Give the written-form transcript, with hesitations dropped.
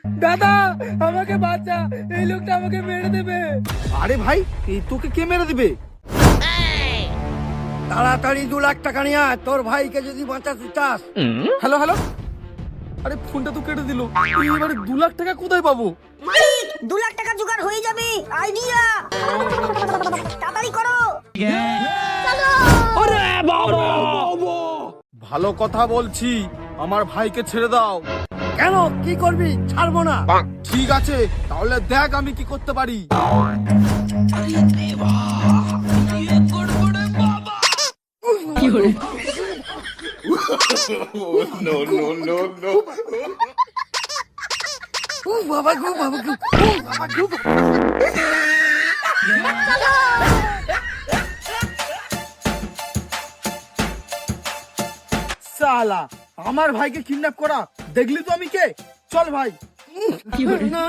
দাদা আমাকে বাঁচা, এই লোকটা আমাকে মেরে দেবে। আরে ভাই, এই তোকে কে মেরে দিবে? তাড়াতাড়ি 2 লাখ টাকা নিয়ে আয়, তোর ভাইকে যদি বাঁচাতে চাস। হ্যালো হ্যালো, আরে ফোনটা তো কেটে দিল। এবারে 2 লাখ টাকা কোথায় পাবো? মালিক 2 লাখ টাকা জোগাড় হয়ে যাবে। আইডিয়া, তাড়াতাড়ি করো। ভালো কথা বলছি, আমার ভাইকে ছেড়ে দাও। কেন, কি করবি? ছাড়বো না। ঠিক আছে, তাহলে দেখ আমি কি করতে পারি। ও বাবা গো, বাবা গো, ও বাবা গো। সালা, আমার ভাইকে কিডন্যাপ করা দেখলি তো আমি কে? চল ভাই। না,